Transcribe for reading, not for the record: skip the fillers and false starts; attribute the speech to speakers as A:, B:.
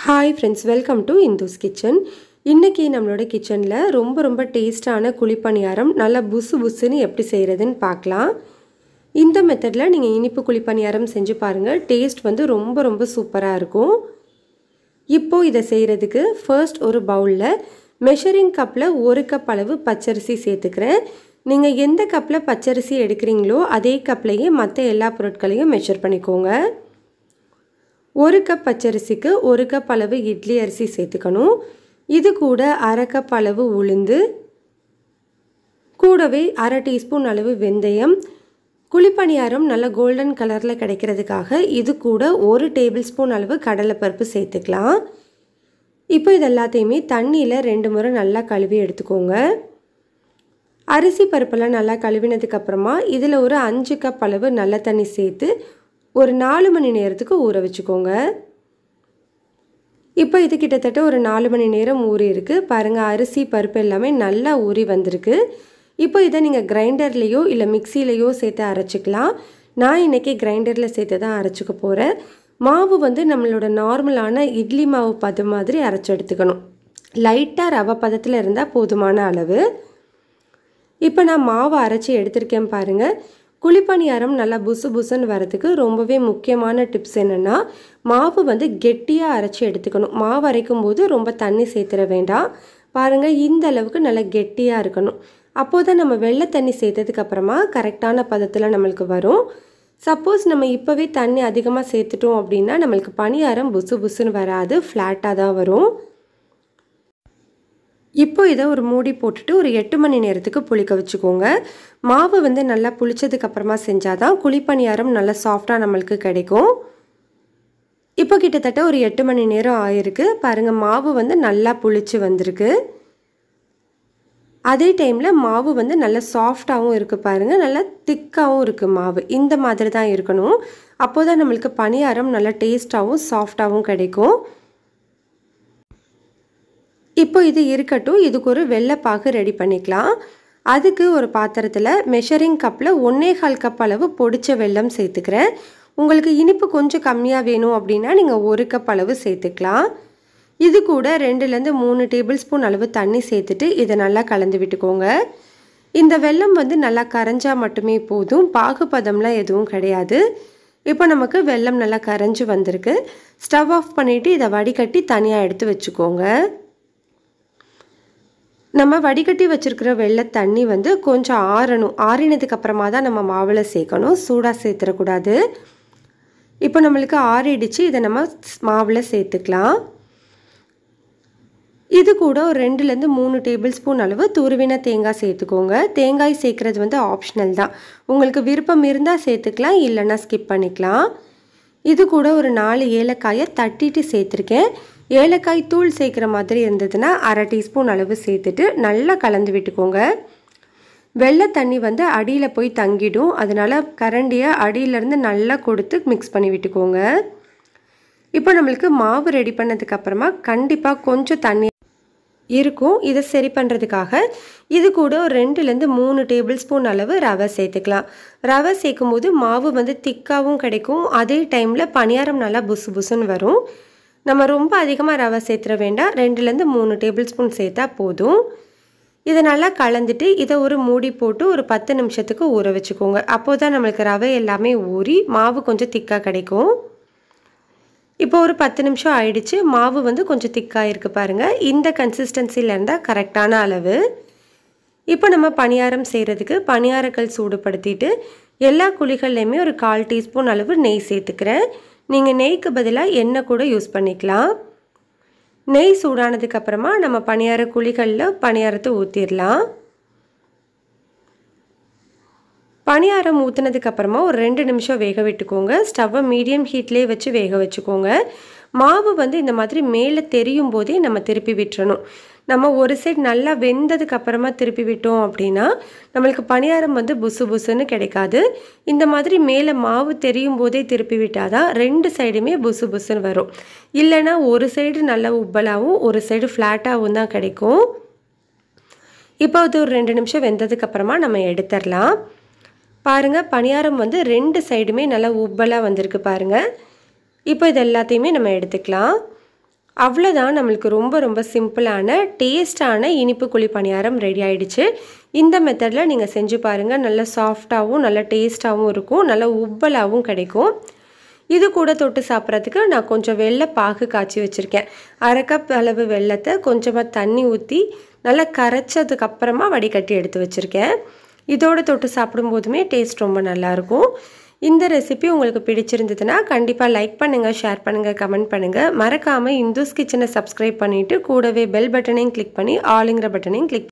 A: Hi friends, welcome to Indhu's Kitchen. இன்னைக்கு நம்மளோட கிச்சன்ல ரொம்ப டேஸ்டான குழி பணியாரம் நல்ல புசு புசுன்னு எப்படி செய்யறதுன்னு பார்க்கலாம். இந்த மெத்தட்ல நீங்க இனிப்பு குழி பணியாரம் செஞ்சு பாருங்க. டேஸ்ட் வந்து ரொம்ப சூப்பரா இருக்கும். இப்போ இத செய்யிறதுக்கு ஃபர்ஸ்ட் ஒரு பவுல்ல மெஷரிங் கப்ல 1 கப் அளவு பச்சரிசி சேர்த்துக்கிறேன். நீங்க எந்த கப்ல பச்சரிசி எடுக்கறீங்களோ அதே கப்லயே மத்த எல்லா பொருட்களையும் மெஷர் பண்ணிக்கோங்க. 1 கப் பச்சரிசிக்கு 1 கப் அளவு இட்லி அரிசி சேர்த்துக்கணும். இது கூட 1/2 கப் அளவு உளுந்து, கூடவே 1/2 டீஸ்பூன் அளவு வெந்தயம், குழிப்பணியாரம் நல்ல கோல்டன் கலர்ல கிடைக்கிறதுக்காக இது கூட 1 டேபிள்ஸ்பூன் அளவு கடலைப்பருப்பு சேர்த்துக்கலாம். இப்போ இது எல்லாத்தையுமே தண்ணியில 2 முறை நல்லா கழுவி எடுத்துக்கோங்க. அரிசி பருப்பெல்லாம் நல்லா கழுவினதுக்கு அப்புறமா இதுல ஒரு 5 கப் அளவு நல்ல தண்ணி சேர்த்து ஒரு 4 மணி நேரத்துக்கு ஊற வச்சுக்கோங்க. இப்போ இது கிட்டத்தட்ட ஒரு 4 மணி நேரம் ஊறி இருக்கு. பாருங்க அரிசி பருப்பு எல்லாமே நல்லா ஊறி வந்திருக்கு. இப்போ இதை நீங்க கிரைண்டர்லயோ இல்ல மிக்ஸிலயோ சேர்த்து அரைச்சுக்கலாம். நான் இன்னைக்கு கிரைண்டர்ல சேர்த்து தான் அரைச்சுக்க போறேன். மாவு வந்து நம்மளோட நார்மலான இட்லி மாவு பதம் மாதிரி அரைச்சு எடுத்துக்கணும். லைட்டா ரவை பதத்துல இருந்தா போதுமான அளவு. இப்போ நான் மாவு அரைச்சு எடுத்துர்க்கேன் பாருங்க. குழிப்பணியாரம் நல்லா புசு புசுன்னு வரதுக்கு ரொம்பவே முக்கியமான டிப்ஸ் என்னன்னா மாவு வந்து கெட்டியா அரைச்சு எடுத்துக்கணும். மாவு அரைக்கும் போது ரொம்ப தண்ணி சேர்த்துற வேண்டாம். பாருங்க இந்த அளவுக்கு நல்லா கெட்டியா இருக்கணும். அப்போதான் நம்ம வெள்ளை தண்ணி சேர்த்ததுக்கு அப்புறமா கரெக்டான பதத்துல நமக்கு வரும். சப்போஸ் நம்ம இப்பவே தண்ணி அதிகமா சேர்த்துட்டோம் அப்படின்னா நமக்கு பணியாரம் புசு புசுன்னு வராது, ஃப்ளாட்டா தான் வரும். இப்போ இதை ஒரு மூடி போட்டுட்டு ஒரு 8 மணி நேரத்துக்கு புளிக்க வச்சுக்கோங்க. மாவு வந்து நல்லா புளிச்சதுக்கு அப்புறமா செஞ்சாதான் குழிப்பணியாரம் நல்லா சாஃப்டா நமக்கு கிடைக்கும். இப்போ கிட்டத்தட்ட ஒரு 8 மணி நேரம் ஆயிருக்கு. பாருங்க மாவு வந்து நல்லா புளிச்சு வந்திருக்கு. அதே டைம்ல மாவு வந்து நல்லா சாஃப்டாவும் இருக்கு பாருங்க. நல்லா திக்காவும் இருக்கு மாவு. இந்த மாதிரி தான் இருக்கணும். அப்போதான் நமக்கு பணியாரம் நல்லா டேஸ்டாவும் சாஃப்டாவும் கிடைக்கும். இப்போ இது இருக்கட்டும். இதுக்கு ஒரு வெள்ளை பாகு ரெடி பண்ணிக்கலாம். அதுக்கு ஒரு பாத்திரத்துல மெஷரிங் கப்ல 1/4 கப் அளவு பொடிச்ச வெல்லம் சேர்த்துக்கிறேன். உங்களுக்கு இனிப்பு கொஞ்சம் கம்மியா வேணும் அப்படின்னா நீங்க 1 கப் அளவு சேர்த்துக்கலாம். இது கூட 2லேருந்து 3 டேபிள்ஸ்பூன் அளவு தண்ணி சேர்த்துட்டு இதை நல்லா கலந்து விட்டுக்கோங்க. இந்த வெல்லம் வந்து நல்லா கரைஞ்சா மட்டுமே போதும். பாகுபதம்லாம் எதுவும் கிடையாது. இப்போ நமக்கு வெல்லம் நல்லா கரைஞ்சு வந்திருக்கு. ஸ்டவ் ஆஃப் பண்ணிட்டு இதை வடிகட்டி தனியா எடுத்து வச்சுக்கோங்க. நம்ம வடிகட்டி வச்சிருக்கிற வெள்ளை தண்ணி வந்து கொஞ்சம் ஆறணும். ஆறினதுக்கு அப்புறமா தான் நம்ம மாவுல சேர்க்கணும். சூடா சேர்த்துடக்கூடாது. இப்போ நம்மளுக்கு ஆறிடுச்சு. இதை நம்ம மாவுல சேர்த்துக்கலாம். இது கூட ஒரு 2லேருந்து 3 டேபிள்ஸ்பூன் அளவு துருவின தேங்காய் சேர்த்துக்கோங்க. தேங்காய் சேர்க்கறது வந்து ஆப்ஷனல் தான். உங்களுக்கு விருப்பம் இருந்தால் சேர்த்துக்கலாம், இல்லைன்னா ஸ்கிப் பண்ணிக்கலாம். இது கூட ஒரு 4 ஏலக்காயை தட்டிட்டு சேர்த்துருக்கேன். ஏலக்காய் தூள் சேர்க்குற மாதிரி இருந்ததுன்னா 1/2 டீஸ்பூன் அளவு சேர்த்துட்டு நல்லா கலந்து விட்டுக்கோங்க. வெள்ளை தண்ணி வந்து அடியில் போய் தங்கிடும். அதனால கரண்டியை அடியிலேருந்து நல்லா கொடுத்து மிக்ஸ் பண்ணி விட்டுக்கோங்க. இப்போ நம்மளுக்கு மாவு ரெடி பண்ணதுக்கு அப்புறமா கண்டிப்பாக கொஞ்சம் தண்ணி இருக்கும். இதை சரி பண்ணுறதுக்காக இது கூட ஒரு 2லேருந்து 3 டேபிள்ஸ்பூன் அளவு ரவை சேர்த்துக்கலாம். ரவை சேர்க்கும் போது மாவு வந்து திக்காகவும் கிடைக்கும். அதே டைமில் பணியாரம் நல்லா புசு புசுன்னு வரும். நம்ம ரொம்ப அதிகமாக ரவை சேர்த்துற வேண்டாம். 2லேருந்து 3 டேபிள்ஸ்பூன் சேர்த்தா போதும். இதை நல்லா கலந்துட்டு இதை ஒரு மூடி போட்டு ஒரு 10 நிமிஷத்துக்கு ஊற வச்சுக்கோங்க. அப்போ தான் நம்மளுக்கு ரவை எல்லாமே ஊறி மாவு கொஞ்சம் திக்காக கிடைக்கும். இப்போ ஒரு 10 நிமிஷம் ஆயிடுச்சு. மாவு வந்து கொஞ்சம் திக்காக இருக்கு பாருங்க. இந்த கன்சிஸ்டன்சில இருந்தால் கரெக்டான அளவு. இப்போ நம்ம பணியாரம் செய்கிறதுக்கு பணியாரக்கல் சூடுபடுத்திட்டு எல்லா குழிகள்லையுமே ஒரு 1/4 டீஸ்பூன் அளவு நெய் சேர்த்துக்கிறேன். நீங்கள் நெய்க்கு பதிலாக எண்ணெய் கூட யூஸ் பண்ணிக்கலாம். நெய் சூடானதுக்கு அப்புறமா நம்ம பணியார குழிகளில் பணியாரத்தை ஊற்றிடலாம். பணியாரம் ஊற்றினதுக்கு அப்புறமா ஒரு 2 நிமிஷம் வேக விட்டுக்கோங்க. ஸ்டவ்வை மீடியம் ஹீட்லேயே வச்சு வேக வச்சுக்கோங்க. மாவு வந்து இந்த மாதிரி மேலே தெரியும் போதே நம்ம திருப்பி விட்டுறணும். நம்ம ஒரு சைடு நல்லா வெந்ததுக்கு அப்புறமா திருப்பி விட்டோம் அப்படின்னா நம்மளுக்கு பணியாரம் வந்து புசு புசுன்னு கிடைக்காது. இந்த மாதிரி மேலே மாவு தெரியும் போதே திருப்பி விட்டாதான் 2 சைடுமே புசு புசுன்னு வரும். இல்லைன்னா ஒரு சைடு நல்லா உப்பலாகவும் ஒரு சைடு ஃப்ளாட்டாகவும் தான் கிடைக்கும். இப்போ அது ஒரு 2 நிமிஷம் வெந்ததுக்கு அப்புறமா நம்ம எடுத்துடலாம். பாருங்க பணியாரம் வந்து 2 சைடுமே நல்லா உப்பலாக வந்திருக்கு பாருங்க. இப்போ இது எல்லாத்தையுமே நம்ம எடுத்துக்கலாம். அவ்வளோதான், நம்மளுக்கு ரொம்ப ரொம்ப சிம்பிளான டேஸ்டான இனிப்பு குழி பணியாரம் ரெடி ஆயிடுச்சு. இந்த மெத்தடில் நீங்கள் செஞ்சு பாருங்கள். நல்ல சாஃப்டாகவும் நல்ல டேஸ்ட்டாகவும் இருக்கும், நல்ல உப்பலாகவும் கிடைக்கும். இது கூட தொட்டு சாப்பிட்றதுக்கு நான் கொஞ்சம் வெள்ளை பாகு காய்ச்சி வச்சுருக்கேன். 1/2 கப் அளவு வெள்ளத்தை கொஞ்சமாக தண்ணி ஊற்றி நல்லா கரைச்சதுக்கப்புறமா வடிகட்டி எடுத்து வச்சுருக்கேன். இதோடு தொட்டு சாப்பிடும்போதுமே டேஸ்ட் ரொம்ப நல்லாயிருக்கும். இந்த ரெசிபி உங்களுக்கு பிடிச்சிருந்ததுன்னா கண்டிப்பாக லைக் பண்ணுங்கள், ஷேர் பண்ணுங்கள், கமெண்ட் பண்ணுங்கள். மறக்காமல் இந்துஸ் கிச்சனை சப்ஸ்கிரைப் பண்ணிவிட்டு கூடவே பெல் பட்டனையும் கிளிக் பண்ணி ஆளுங்கிற பட்டனையும் கிளிக்